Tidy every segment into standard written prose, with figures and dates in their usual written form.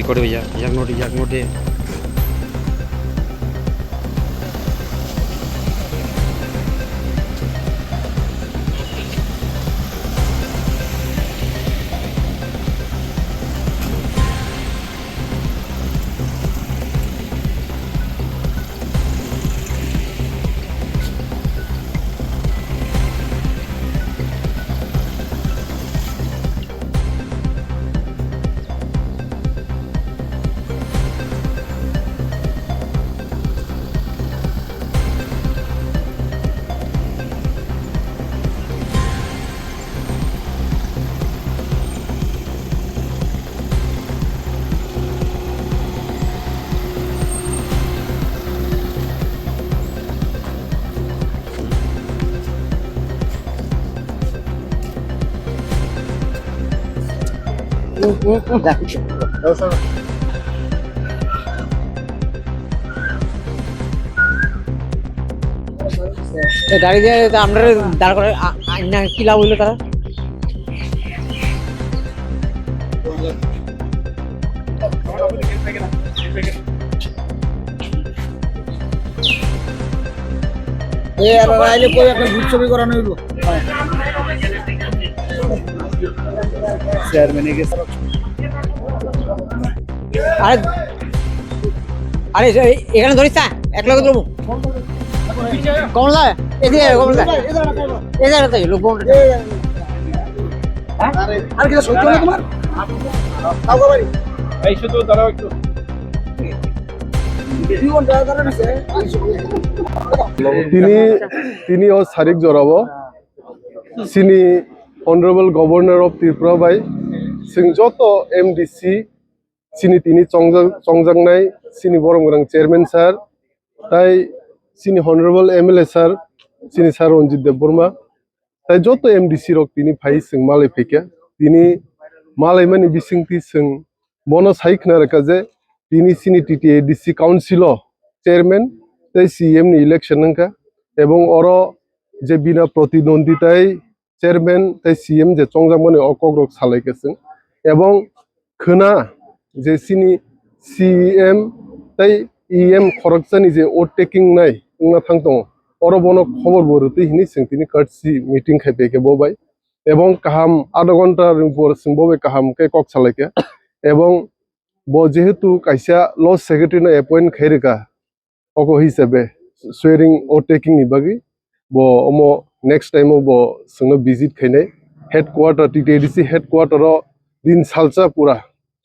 record ya, yang node. দাঁড়িয়ে আমরা দাঁড় করে না কি লাভ হইলো তারা ছবি করানো হইব আরে এখানে ধরিস না এক লগে ধরবো কমলা এদিকে কমলা এদিকে তাই লোক আর কি সহ্য না তোমার কাউকে বাড়ি এই শুধু দাঁড়াও একটু তিনি ও সারিক জরাবো সিনি honourable governor of Tripura by जों যত এমডিসি সিনি তিনি চংজাংনাই সিনি বরমগ্রাং চেয়ারম্যান স্যার তাই সিনি অনারেবল এমএলএ স্যার সিনি স্যার রঞ্জিত দেববর্মা তাই যত এমডিসি রক তিনি ফাই जों মালাই ফেকে তিনি মালাই মানি বিসিংতি जों মনো সাইখনা রেখা যে তিনি সিনি টিটিএডিসি কাউন্সিল চেয়ারম্যান তাই সিএম নি ইলেকশন নঙ্কা এবং অর যে বিনা প্রতিদ্বন্দ্বিতায় চেয়ারম্যান তাই সিএম যে চংজাংমানি অকগ্রক সালাইকেছে এবং खोना যে সিনি সিএম তাই ইএম খরকসানি যে ওট টেকিং নাই উংনা থাংতং অর বনো খবর বরতে হিনি जों তিনি কার্টসি মিটিং খাইপেকে ববাই এবং কাহাম আধা ঘন্টার উপর जों ববে কাহাম কে কক সালাইকে এবং ব যেহেতু কাইসা লস সেক্রেটারি না অ্যাপয়েন্ট খাইরেকা অকো হিসাবে সুয়ারিং ওট টেকিং নি বাগি ব অমো নেক্সট টাইম ব जोंनो ভিজিট খাইনাই হেডকোয়ার্টার টিটিএডিসি হেডকোয়ার্টার दिन सालचा पूरा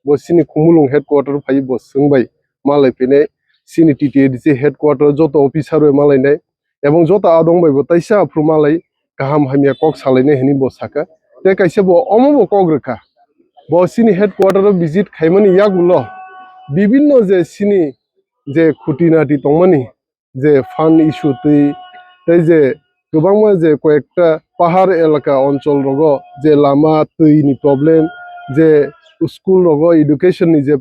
वो सिनी खुमुलुंग हेडक्वार्टर फाइ बो सोंबाय मालाय फैनाय सिनी टिटिएडिसि हेडक्वार्टर जत अफिसार मालायनाय एबं जत आदंबाय बो ताइसा आफ्रु मालाय गाहाम हामिया कक सालायनाय हेनि बो साका ते काइसे बो अमबो कक रेखा बो सिनी हेडक्वार्टर विजिट खाइमानि यागुलो विभिन्न जे सिनी जे खुटिनाटी तंमानि जे फान्ड इस्यु तै जे गोबांमा जे कयेकटा पाहाड़ एलाका अंचल रग जे लामा तैनि प्रब्लेम जे स्कूल रग एडुकेशन नि जे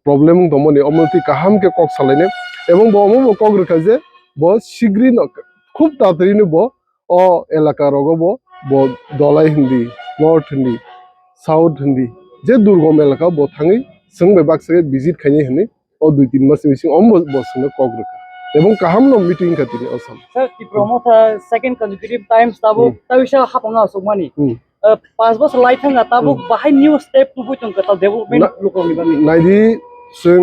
प्रब्लेम दमनि अमति काहाम के कक सालायने एवं बमो कक रेखा जे ब सिग्री खूब तातरिनो ब अ एलाका रग ब दलाई हिंदी नॉर्थ हिंदी साउथ हिंदी जे दुर्गम एलाका ब थाङै जों बे बाक्साके विजिट खाइने हने अ 2-3 मास मिसिं अम ब जोंनो कक रेखा एवं काहाम नो मीटिंग खातिर असम सर ती प्रमोट सेकंड कंसेक्यूटिव टाइम्स ताबो ताविसा हापना असमानि 5 बोसोर लाइथांगा ताबो बाहाय न्यू स्टेप फुबुतों कता डेभलपमेंट लोकनि बानि नाइदि जों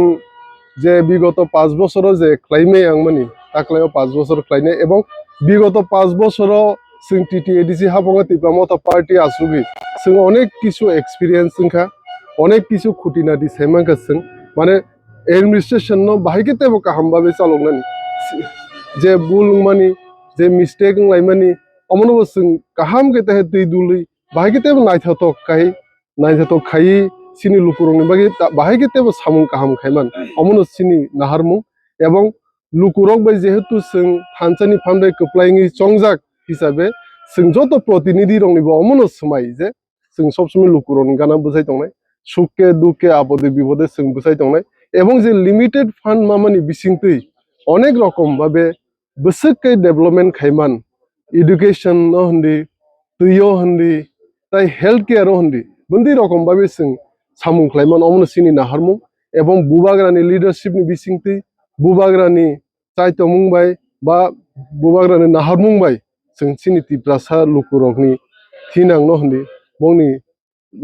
जे विगत 5 बोसोर जे क्लाइमे आंमानि ताक्लायाव 5 बोसोर क्लाइने एवं विगत 5 बोसोर जों टिटिएडिसि हापंगा तिप्रामता पार्टी आसुगि जों अनेक किसु एक्सपीरियंस जोंखा अनेक किसु खुटिनादि सेमांका जों माने एडमिनिस्ट्रेशन नो बाहायके तेबो काहामबाबे चालंनानि जे बुलमानि जे मिस्टेक लाइमानि अमनबो जों काहाम के तहे दै दुलै बाहायके तेबो नायथातो खाइ सिनी लुकुरंनि बागै बाहायके तेबो सामुं काहाम खायमान अमनो सिनी नाहारमुं एवं लुकुरं बाय जेहेतु जों थानसानि फान्दाय कप्लायनि चंजाक हिसाबै जों जत प्रतिनिधि रंनिबो अमनो समाय जे जों सब समय लुकुरं गाना बुझाय दंनाय सुखे दुखे आपदे बिपदे जों बुझाय दंनाय एवं जे लिमिटेड फान्ड मामानि बिसिंतै अनेक रकम भाबे बोसोकै डेभलपमेंट खायमान एडुकेशन हन्दी दैयो हन्दी ताई हेल्थ केयर हन्दी बन्दी रकम भाबे जों samung klaiman omno sini naharmung ebong bubagrani leadership ni bisingti bubagrani chaito mungbai ba bubagrani naharmung bai जों sini tiprasa lukurokni thinang no handi bongni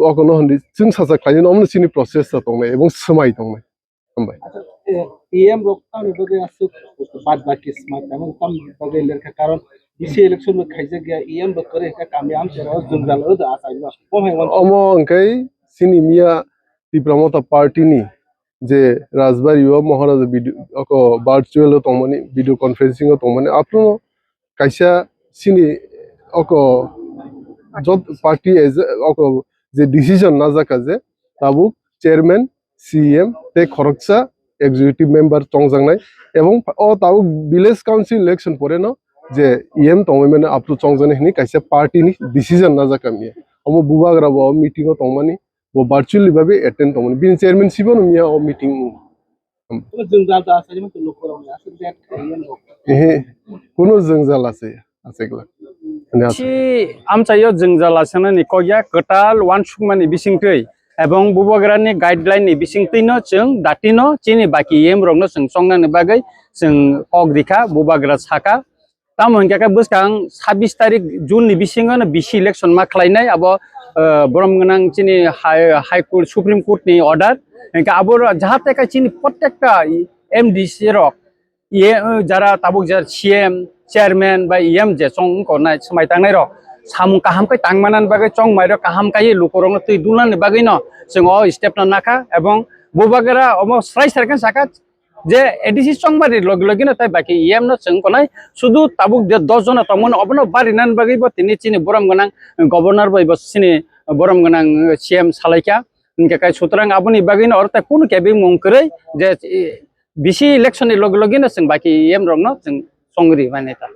okono handi जों saja klaini omno sini process ta tongnai ebong smai tongnai hambai EM rok tam bage asuk bad baki smart tam tam bage lerka karon bisi election में खाइजे गया EM बक करे का कामयाब चेहरा जंगल अद आसाई ना कम है omo angkai sini mia tipramota party ni je rajbari o maharaja video oko virtual o tongmani video conferencing o tongmani apno kaisa sini oko job party as oko je decision na jaka je tabuk chairman CM te khoroksa executive member tongjangnai ebong o tabuk village council election pore no je EM tongmani apro chongjane hini kaisa party ni decision na jaka mia omo bubagra bo meeting o tongmani bo virtually babe attend tongmani bin chairman sibo no mia o meeting तो जंगल तो आसाई में तो लोग करोगे असुक that EM रok ehe kono jangjal ase gla si amchayo jengजाला sanani koya ketal wansukmani bisingtei ebong bubagrani guideline ni bisingtei no जों datino chini baki em rok no जों songnani bagai जों kok dikha bubagra saka tamon kaka buskang 26 tarik june ni bisingo no bisi election ma khlainai abo boromganang chini high court supreme court ni order enka abor jahate ka chini prottekta MDC rok ye jara tabuk jar CM chairman by EM je chong kornai smai tangnai rok samung kaham kai tangmanan bagai chong mai ro kaham kai lukorong tui dulan ni bagai no जों o step na naka ebong bubagra omo srai sarkan saka je ADC chong bari log logina tai baki EM no जों konai sudu tabuk je 10 jona tamon obno bari nan bagai bo tini chini boram ganang governor bai bo sini boram ganang CM salaika इनके कई सुतरांग आपनी बागी न और तक कौन क्या भी मुंकरे जे बिसी इलेक्शन लग लगी न संग बाकी एम रंग न संग सोंगरी बने था